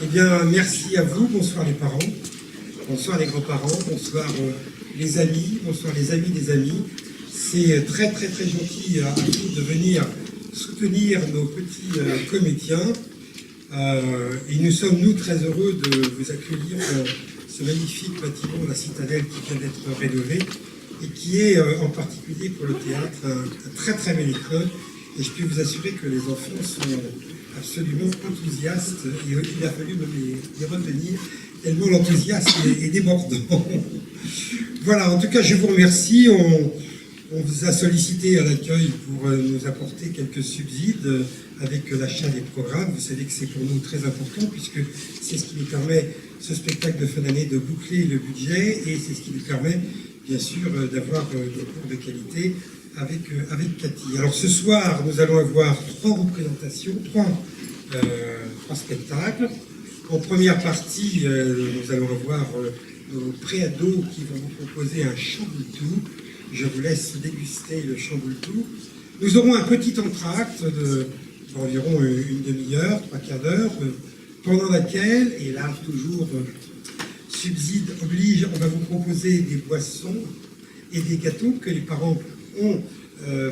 Eh bien, merci à vous. Bonsoir les parents, bonsoir les grands-parents, bonsoir les amis, bonsoir les amis des amis. C'est très gentil à vous de venir soutenir nos petits comédiens. Et nous sommes, nous, très heureux de vous accueillir dans ce magnifique bâtiment, la Citadelle, qui vient d'être rénové et qui est, en particulier pour le théâtre, un très bel écrin. Et je peux vous assurer que les enfants sont absolument enthousiastes. Et il a fallu me les retenir, tellement l'enthousiasme est débordant. Voilà, en tout cas, je vous remercie. On vous a sollicité à l'accueil pour nous apporter quelques subsides avec l'achat des programmes. Vous savez que c'est pour nous très important puisque c'est ce qui nous permet, ce spectacle de fin d'année, de boucler le budget et c'est ce qui nous permet, bien sûr, d'avoir des cours de qualité avec Cathy. Alors ce soir, nous allons avoir trois représentations, trois spectacles. En première partie, nous allons avoir nos préados qui vont vous proposer un chamboultou. Je vous laisse déguster le chamboultou. Nous aurons un petit entracte d'environ une demi-heure, 3/4 d'heure, pendant laquelle, et là toujours subside oblige, on va vous proposer des boissons et des gâteaux que les parents ont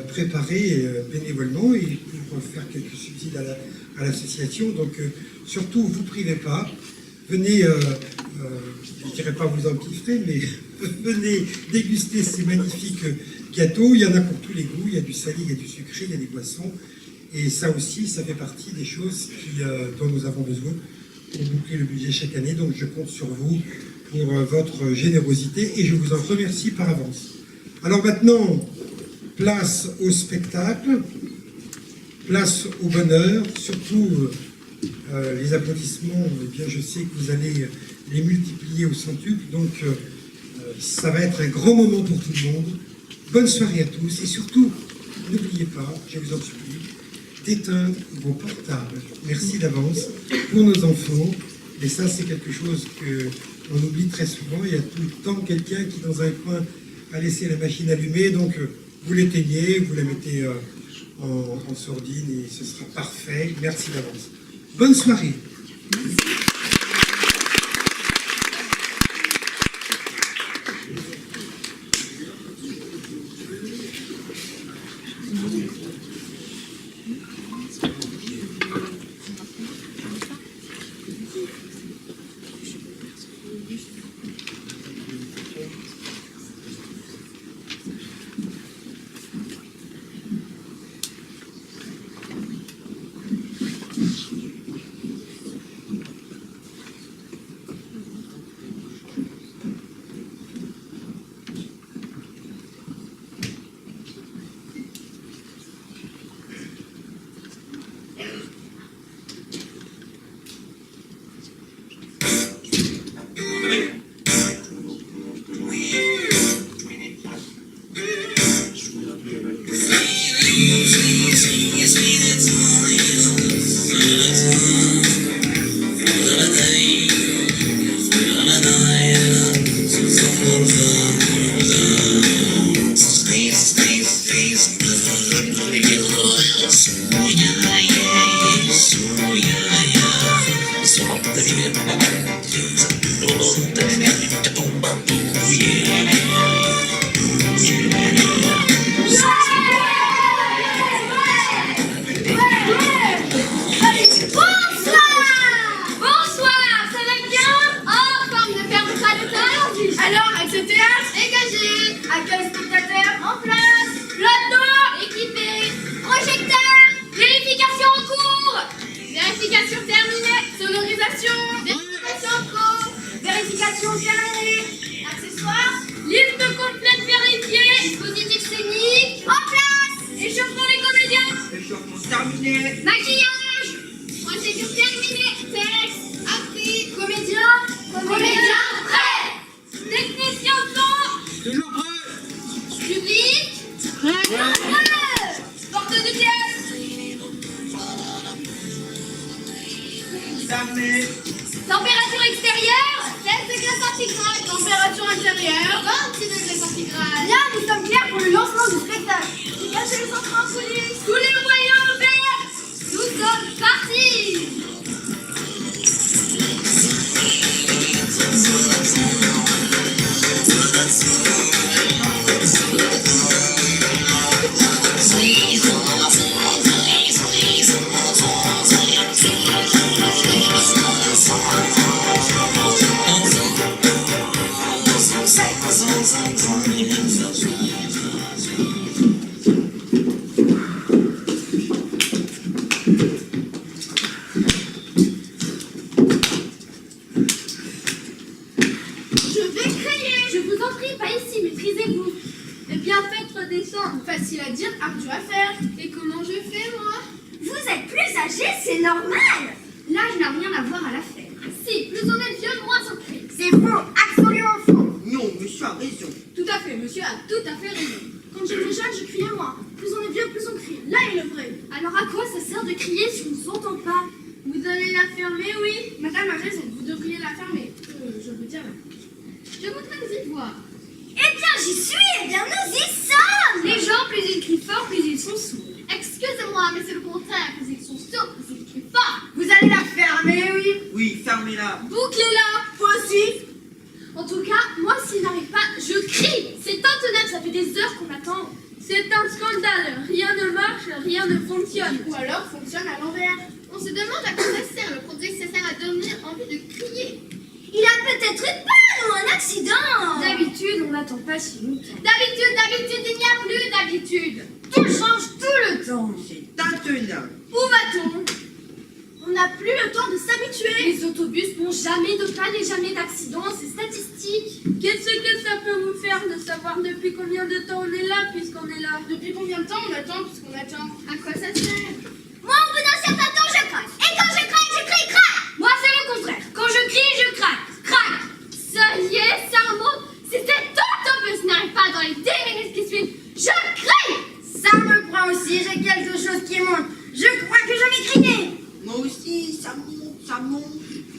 préparés bénévolement et pour faire quelques subsides à l'association. Donc surtout, vous ne privez pas. Venez, je ne dirais pas vous empiffrer, mais venez déguster ces magnifiques gâteaux. Il y en a pour tous les goûts, il y a du salé, il y a du sucré, il y a des boissons. Et ça aussi, ça fait partie des choses dont nous avons besoin pour boucler le budget chaque année. Donc je compte sur vous pour votre générosité et je vous en remercie par avance. Alors maintenant, place au spectacle, place au bonheur, surtout les applaudissements, eh bien, je sais que vous allez les multiplier au centuple, donc ça va être un grand moment pour tout le monde. Bonne soirée à tous et surtout, n'oubliez pas, je vous en supplie, d'éteindre vos portables. Merci d'avance pour nos enfants. Et ça, c'est quelque chose qu'on oublie très souvent. Il y a tout le temps quelqu'un qui, dans un coin, a laissé la machine allumée. Donc, vous l'éteignez, vous la mettez en sourdine et ce sera parfait. Merci d'avance. Bonne soirée. Température extérieure, 16 degrés centigrades. Température intérieure, 26 degrés centigrades. Là, nous sommes clairs pour le lancement du spectacle. Dégagez les entrées en coulisses. Tous les moyens verts. Nous sommes partis. redescendre. Facile à dire, ardu à faire. Et comment je fais, moi? Vous êtes plus âgé, c'est normal. L'âge n'a rien à voir à l'affaire. Si, plus on est vieux, moins on crie. C'est faux, absolument faux. Non, monsieur a raison. Tout à fait, monsieur a tout à fait raison. Quand j'étais jeune, je criais moins. Plus on est vieux, plus on crie. Là est le vrai. Alors à quoi ça sert de crier si on ne s'entend pas? Vous allez la fermer, oui? Madame a raison, vous devriez la fermer. Je veux dire, je voudrais vous y voir. Eh bien, j'y suis, eh bien, nous y sommes. Les gens, plus ils crient fort, plus ils sont sourds. Excusez-moi, mais c'est le contraire. Plus ils sont sourds, plus ils crient fort. Vous allez la fermer, oui. Oui, fermez-la. Bouclez-la, vous aussi. En tout cas, moi, s'il n'arrive pas, je crie. C'est intenable, ça fait des heures qu'on attend. C'est un scandale. Rien ne marche, rien ne fonctionne. Ou alors fonctionne à l'envers. On se demande à quoi ça sert. Le produit sert à donner envie de crier. Il a peut-être une panne ou un accident. D'habitude, on n'attend pas si longtemps. D'habitude, il n'y a plus d'habitude. Tout change tout le temps. C'est intenable. Où va-t-on? On n'a plus le temps de s'habituer. Les autobus n'ont jamais de panne et jamais d'accident, c'est statistique. Qu'est-ce que ça peut vous faire de savoir depuis combien de temps on est là puisqu'on est là? Depuis combien de temps on attend puisqu'on attend? À quoi ça sert? Moi, au bout d'un certain temps, je craque. Et quand je craque, je crie craque. Moi, c'est le contraire. Quand je crie, je craque. Craque. Ça y est, c'est un mot. Si cet autobus n'arrive pas dans les 10 minutes qui suivent, je crie. Ça me prend aussi, j'ai quelque chose qui monte. Je crois que je vais crier. Moi aussi, ça monte, ça monte.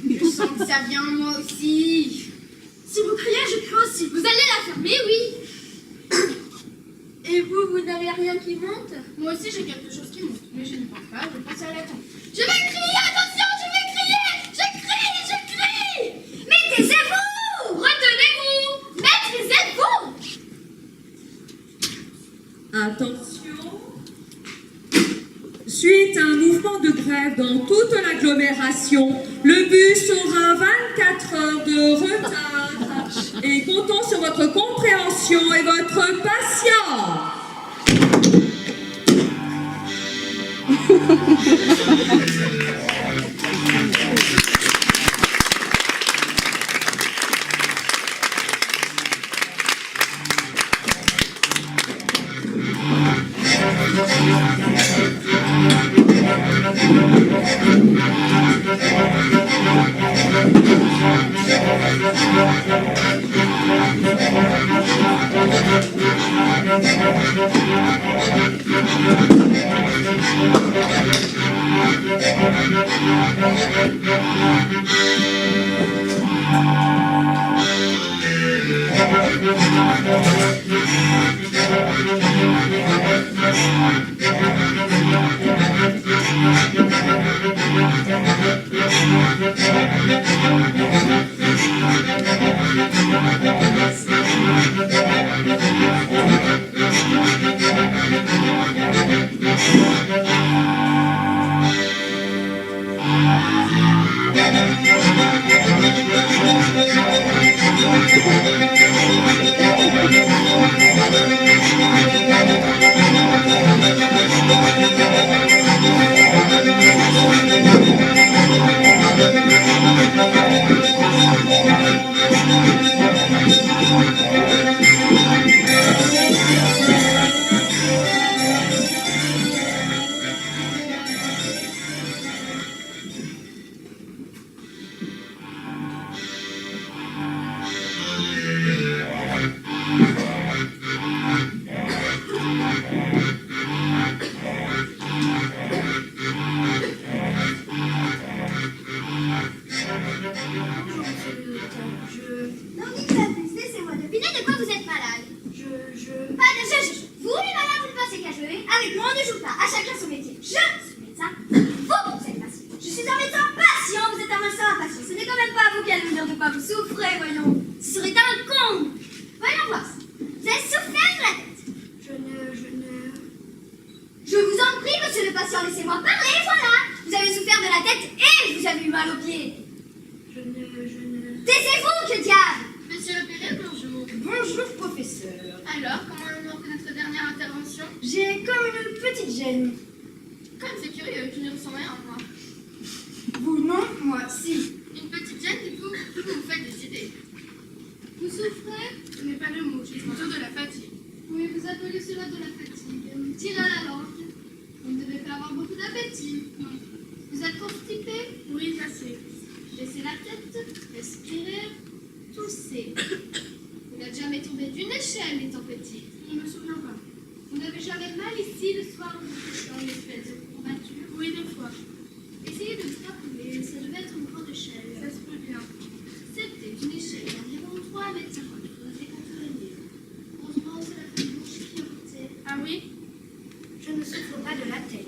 Je sens que ça vient moi aussi. Si vous criez, je crie aussi. Vous allez la fermer, oui. Et vous, vous n'avez rien qui monte? Moi aussi, j'ai quelque chose qui monte. Mais je ne pense pas, je pense à l'attendre. Je vais crier, attention, je vais crier. Je crie, je crie. Mais taisez-vous. Retenez-vous. Maîtrisez-vous. Attention. Suite à un mouvement de grève dans toute l'agglomération, le bus aura 24 heures de retard et comptons sur votre compréhension et votre patience. Non, dites pas plus, laissez-moi deviner de quoi vous êtes malade. Pas de je. Vous, les malades, vous ne pensez qu'à jouer. Avec moi, on ne joue pas. À chacun son métier. Je suis médecin. Vous êtes patient. Je suis un médecin patient. Vous êtes un médecin impatient. Ce n'est quand même pas à vous qu'à nous dire de quoi vous souffrez, voyons. Ce serait un con. Voyons voir ça. Vous avez souffert de la tête. Je vous en prie, monsieur le patient, laissez-moi parler, voilà. Vous avez souffert de la tête et vous avez eu mal aux pieds. Taisez-vous, que diable! Monsieur le Perret, bonjour. Bonjour, professeur. Alors, comment allons-nous après notre dernière intervention? J'ai comme une petite gêne. Comme c'est curieux, tu ne ressens rien, moi. Vous, non? Moi, si. Une petite gêne, du coup, vous me faites décider. Vous souffrez? Ce n'est pas le mot, j'ai plutôt de la fatigue. Oui, vous appelez cela de la fatigue. Tirez à la langue. Vous ne devez pas avoir beaucoup d'appétit. Non. Vous êtes constipé? Oui, assez. Baissez la tête, respirez, toussez. Vous n'êtes jamais tombé d'une échelle étant petit? Je ne me souviens pas. Vous n'avez jamais mal ici le soir où vous êtes dans une espèce de courbature? Oui, des fois. Essayez de vous rappeler, ça devait être une grande échelle. Ça se peut bien. C'était une échelle d'environ 3 mètres 50. Vous avez contourné. Heureusement, c'est la plus bouche qui montait. Ah oui? Je ne souffre pas de la tête.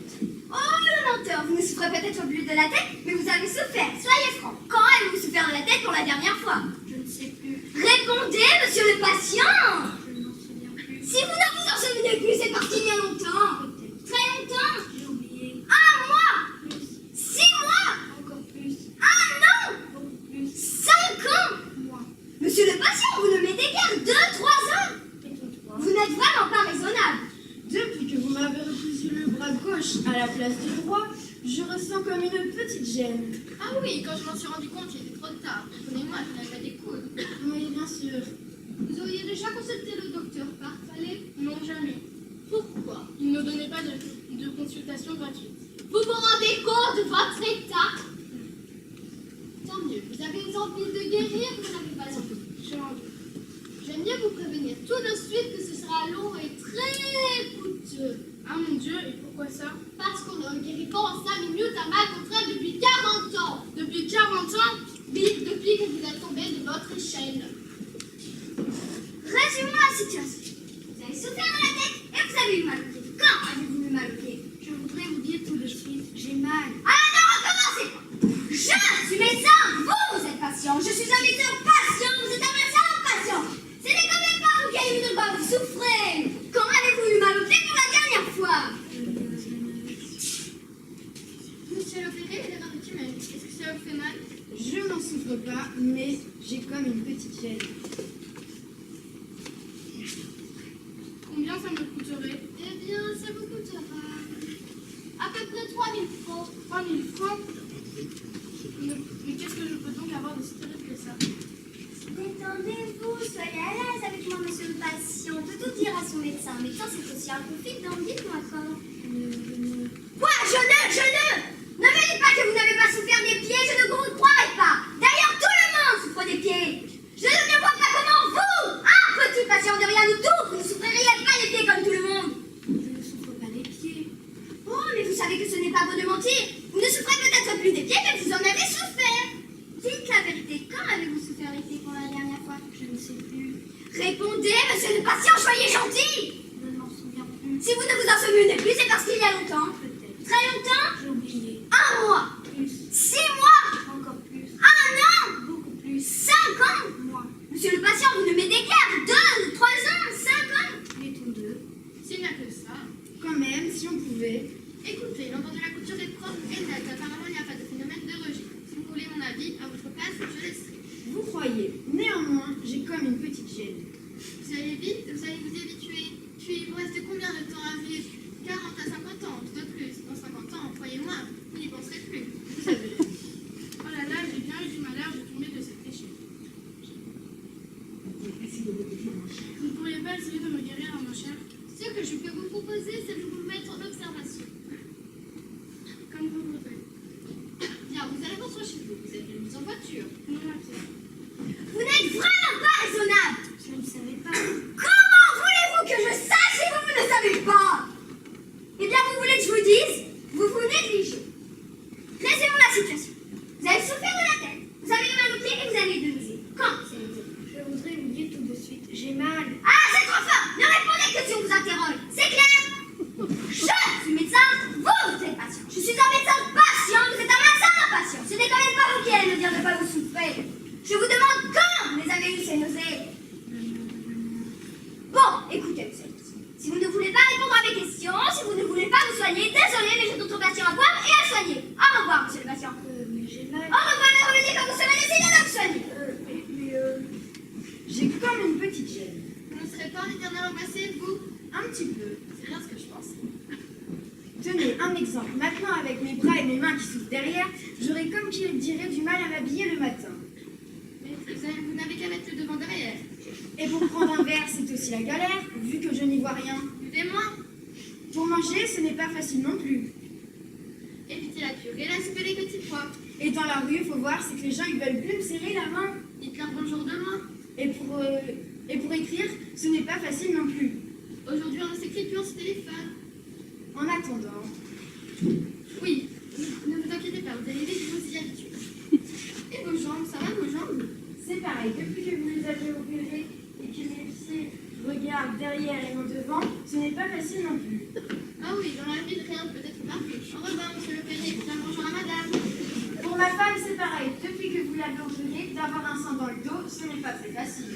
Oh, le menteur! Vous ne souffrez peut-être plus de la tête, mais vous avez souffert. Soyez franc. Quand avez-vous souffert de la tête pour la dernière fois? Je ne sais plus. Répondez, monsieur le patient! Je ne m'en souviens plus. Si vous ne vous en souvenez plus, c'est parce qu'il y a longtemps. Très longtemps. J'ai oublié. 1 mois. Plus. 6 mois. Encore plus. 1 an. Beaucoup plus. 5 ans. Moi. Monsieur le patient, vous ne mettez guère 2-3 ans. Et toi? Vous n'êtes vraiment pas raisonnable. Depuis que vous m'avez repoussé le bras gauche à la place du droit, je ressens comme une petite gêne. Ah oui, quand je m'en suis rendu compte, il était trop tard. Prenez-moi, je n'avais pas des coudes. Oui, bien sûr. Vous auriez déjà consulté le docteur par fallait? Non, jamais. Pourquoi? Il ne donnait pas de consultation gratuite. Vous vous rendez compte de votre état? Tant mieux, vous avez envie de guérir, vous n'avez pas envie. J'ai envie. J'aime mieux vous prévenir tout de suite que ce sera long et très coûteux. Ah mon Dieu, et pourquoi ça? Parce qu'on ne guérit pas en 5 minutes un mal contraire depuis 40 ans. Depuis 40 ans? Oui, depuis que vous êtes tombé de votre échelle. Résumons la situation. Vous avez souffert de la tête et vous avez eu mal au pied. Quand avez-vous eu mal au pied? Je voudrais vous dire tout de suite, j'ai mal. Ah, ne recommencez pas. Je suis médecin, vous êtes patient. Je suis un médecin patient, vous êtes un médecin patient. Ce n'est quand même pas vous qui allez de quoi vous souffrez. Quand avez-vous eu mal au pied pour la dernière fois? Monsieur l'opéré est l'erreur est humaine. Est-ce que ça vous fait mal? Je n'en souffre pas, mais j'ai comme une petite gêne. Combien ça me coûterait? Eh bien, ça vous coûtera à peu près 3000 francs. 3000 francs? Mais qu'est-ce que je peux donc avoir de si terrible que ça? Détendez-vous, soyez à l'aise avec moi, monsieur le patient. On peut tout dire à son médecin. Un médecin, c'est aussi un confident. Dites-moi comment. Quoi? Je ne me dites pas que vous n'avez pas souffert des pieds, je ne vous croirai pas. D'ailleurs, tout le monde souffre des pieds. Je ne vois pas comment vous, un petit patient de rien du tout, vous ne souffririez pas des pieds comme tout le monde. Je ne souffre pas des pieds. Oh, mais vous savez que ce n'est pas beau de mentir. Vous ne souffrez peut-être plus des pieds, mais vous en avez souffert. Dites la vérité. Quand avez-vous souffert les pieds pour la dernière fois? Je ne sais plus. Répondez, monsieur le patient, soyez gentil. Je ne m'en souviens plus. Si vous ne vous en souvenez plus, c'est parce qu'il y a longtemps. Peut-être. Très longtemps? J'ai oublié. 1 mois. Plus. 6 mois. Encore plus. 1 an. Beaucoup plus. 5 ans. Moi. Monsieur le patient, vous ne mettez guère 2, 3 ans, 5 ans. Mettons 2. S'il n'y a que ça. Quand même, si on pouvait. Écoutez, l'entendre de la couture est propre et nette. Apparemment, il n'y a pas de phénomène de rejet. Si vous voulez mon avis, à votre place, je laisserai. Vous croyez. Néanmoins, j'ai comme une petite gêne. Vous allez vite, vous allez vous y habituer. Puis, il vous reste combien de temps à vivre? 40 à 50 ans, tout de plus. Dans 50 ans, croyez-moi, vous n'y penserez plus. Vous savez. Oh là là, j'ai bien eu du malheur de tomber de cette échelle. Vous ne pourriez pas essayer de me guérir, mon cher? Ce que je peux vous proposer, c'est de vous mettre en observation. Comme vous voudrez. Bien, vous allez rentrer chez vous. Vous êtes venus en voiture. Non, à pied. Vous n'êtes vraiment pas raisonnable. Je ne savais pas. Comment voulez-vous que je sache si vous ne savez pas? Eh bien, vous voulez que je vous dise? Vous vous négligez. Laissez-moi la situation. Vous avez souffert de la tête, vous avez eu mal au pied et vous avez eu de nausées. Quand c'est noté? Je voudrais vous dire tout de suite. J'ai mal. Ah, c'est trop fort. Ne répondez que si on vous interroge. C'est clair? Je suis médecin, vous êtes patient. Je suis un médecin patient, vous êtes un médecin impatient. Ce n'est quand même pas vous qui allez me dire de quoi vous souffrez. Je vous demande quand vous les avez eu ces nausées. Bon, écoutez, monsieur. Si vous ne voulez pas répondre à mes questions, si vous ne voulez pas vous soigner, désolé, mais j'ai d'autres patients à voir et à soigner. Au revoir, monsieur le patient. Mais j'ai mal. Au revoir, et revenez quand vous serez décidé de me soigner. J'ai comme une petite gêne. Vous ne serez pas en éternel angoissé, vous? Un petit peu. C'est bien ce que je pense. Tenez, un exemple. Maintenant, avec mes bras et mes mains qui souffrent derrière, j'aurais comme qui dirait du mal à m'habiller le matin. Mais vous n'avez qu'à mettre le devant derrière. Et pour prendre un verre, c'est aussi la galère, vu que je n'y vois rien. Buvez-moi. Pour manger, ce n'est pas facile non plus. Évitez la purée, la soupe et les petits pois. Et dans la rue, il faut voir, c'est que les gens ils veulent plus me serrer la main. Dites-leur bonjour demain. Et pour écrire, ce n'est pas facile non plus. Aujourd'hui, on ne s'écrit plus, on se téléphone. En attendant, Oui, ne vous inquiétez pas, vous allez vite vous y habituer. Et vos jambes, ça va vos jambes? c'est pareil, depuis que vous les avez opérés et que mes pieds regardent derrière et non devant, ce n'est pas facile non plus. Ah oui, dans la vie de rien peut être parfait. En revanche, monsieur le Péré, bien bonjour à madame. Pour ma femme, c'est pareil, depuis que vous l'avez opéré, d'avoir un sang dans le dos, ce n'est pas très facile.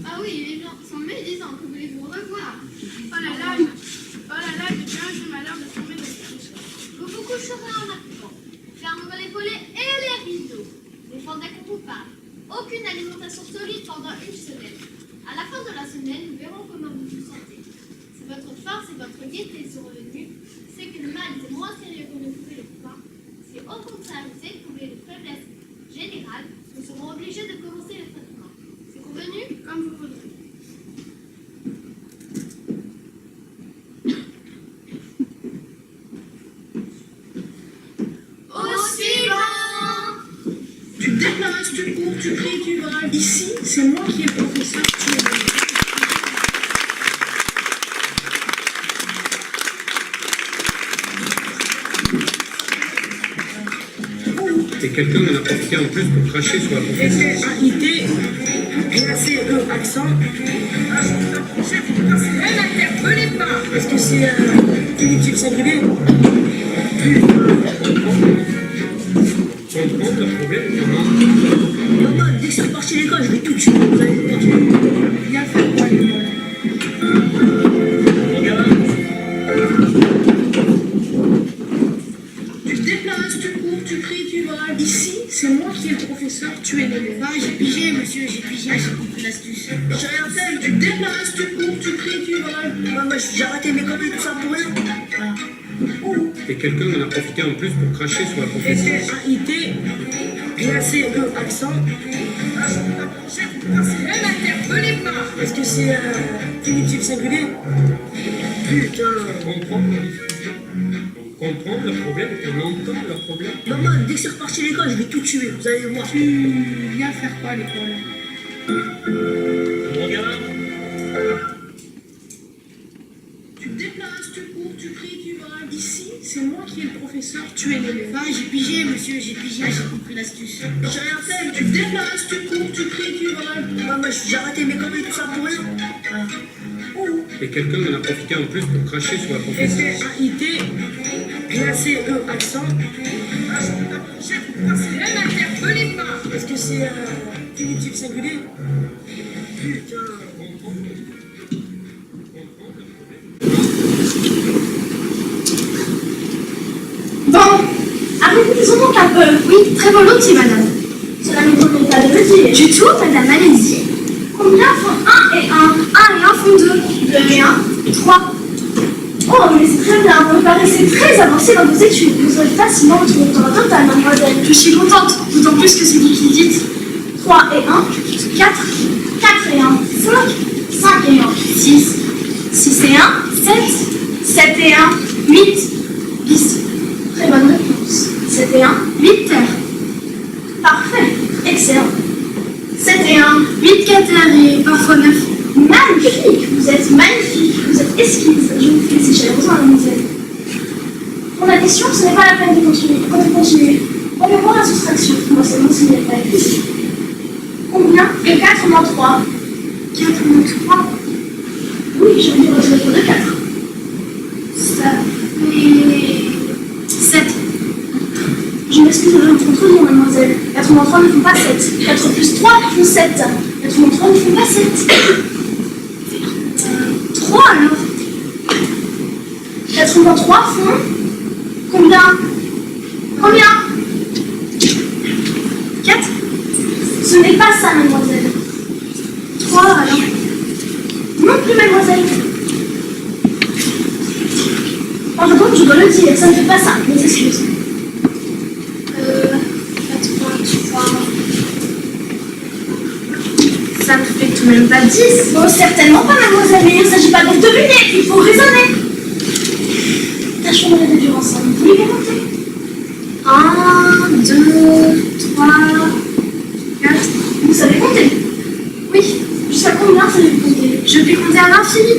Ah oui, les gens sont médisants, que voulez-vous revoir? Oh là là, j'ai bien eu malheur de tomber dans ce piège. Vous vous coucherez en attendant. Fermez les volets et les rideaux. Défendez qu'on vous parle. Aucune alimentation solide pendant une semaine. À la fin de la semaine, nous verrons comment vous vous sentez. Si votre force et votre gaieté sont revenues, c'est que le mal est moins sérieux que ne pouvez le croire. Si au contraire vous éprouvez une faiblesse générale, nous serons obligés de commencer le traitement. C'est convenu? Comme vous voudrez. Au suivant! Tu te déplaces, tu cours, tu cries, tu braves. Ici, c'est moi qui ai le professeur. Tu es le... Et quelqu'un en a profité en plus pour cracher sur la professeure. S-A-I-T, L-A-C-E, accent. Ne m'interpellez pas. Est-ce que c'est primitif singulier? Comprendre le problème, comment? Maman, dès que c'est reparti à l'école, je vais tout tuer. Vous allez voir. Viens faire quoi l'école? Tu te déplaces, tu cours, tu cries, tu braves. Ici, c'est moi qui ai le professeur. Tu es l'élève. Ah, j'ai pigé, monsieur, j'ai pigé. J'ai compris l'astuce. J'ai rien fait. Tu te déplaces, tu cours, tu cries, tu braves. Moi, j'ai arrêté mes conneries, tout ça pour rien. Voilà. Et quelqu'un en a profité en plus pour cracher sur la professeure. S-A-I-T, L-A-C-E, accent. Ne m'interpellez pas. Est-ce que c'est primitif singulier? Putain. Comprendre la discussion. Donc, comprendre le problème, on entend le problème. Maman, dès que c'est reparti à l'école, je vais tout tuer. Vous allez voir. Tu viens faire quoi l'école? Tu te déplaces, tu cours, tu cries, tu braves. Ici, c'est moi qui ai le professeur. Tu es l'élève. Ah, j'ai pigé, monsieur, j'ai pigé. J'ai compris l'astuce. J'ai rien fait. Tu te déplaces, tu cours, tu cries, tu braves. Moi, j'ai arrêté mes conneries, tout ça pour rien. Voilà. Et quelqu'un en a profité en plus pour cracher sur la professeure. S-A-I-T, L-A-C-E, accent. Ne m'interpellez pas. Est-ce que c'est primitif singulier? Putain. Bon, arrêtez-vous donc un peu. Oui, très volontiers, madame. Cela ne vous demande pas de le dire. Du tout, madame, allez-y. Combien font 1 et 1? 1 et 1 font 2. 2 et 1, 3. Oh, mais c'est très bien. Vous me paraissez très avancé dans vos études. Vous aurez facilement votre temps total, mademoiselle. Je suis contente, d'autant plus que c'est vous qui le dites. 3 et 1, 4. 4 et 1, 5. 5 et 1, 6. 6 et 1, 7. 7 et 1, 8. 10. Très bonne réponse. 7 et 1, 8 terres. Parfait. Excellent. 7 et 1, 8 quaternaires et parfois 9. Magnifique. Vous êtes magnifique. Vous êtes esquisse. Je vous félicite chaleureusement, mademoiselle. Pour l'addition, ce n'est pas la peine de continuer. On peut voir la soustraction. Moi seulement s'il n'y a pas ici. Combien est 4 moins 3? 4 moins 3. Oui, je vais dire votre lettre de 4. Ça fait 7. Je m'excuse de vous contredire, mademoiselle. 4 moins 3 ne font pas 7. 4 plus 3 font 7. 4 moins 3 ne font pas 7. 3 alors. 4 moins 3 font combien? Combien? 4. Ce n'est pas ça, mademoiselle. 3 alors. Non plus, mademoiselle. Pardon, je dois le dire, ça ne fait pas ça. Mes excuses. 4 moins 3. Ça me fait sont même pas 10. Bon, certainement pas, mademoiselle, mais il ne s'agit pas donc de deviner, il faut raisonner. Tâchons de les déduire ensemble. Vous voulez bien compter? 1, 2, 3, 4. Vous savez compter? Oui. Jusqu'à combien savez-vous compter? Je puis compter à l'infini.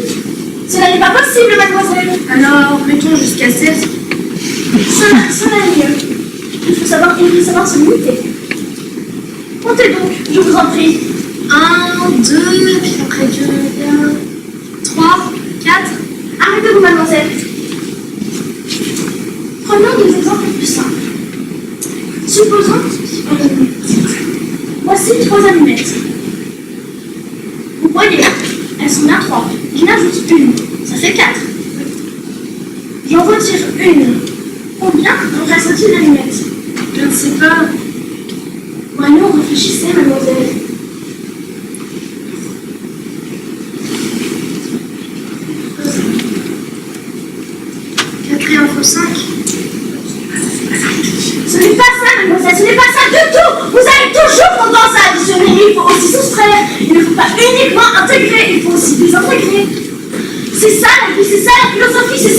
Cela n'est pas possible, mademoiselle. Alors, mettons jusqu'à 16. Cela est mieux. Il faut savoir se limiter. Comptez donc, je vous en prie. 1, 2, puis après 2, 3, 4. Arrêtez-vous, mademoiselle. Prenons des exemples plus simples. Supposons, voici 3 allumettes. Vous voyez, elles sont bien 3. J'en ajoute une, ça fait 4. J'en retire une. Combien me reste-t-il d'allumettes? Je ne sais pas. Voyons, réfléchissez, mademoiselle. 4 et 1 fois 5. Ce n'est pas ça, mademoiselle, ce n'est pas ça du tout. Vous avez toujours tendance à additionner, il faut aussi soustraire. Il ne faut pas uniquement intégrer, il faut aussi désintégrer. C'est ça la vie, c'est ça la philosophie, c'est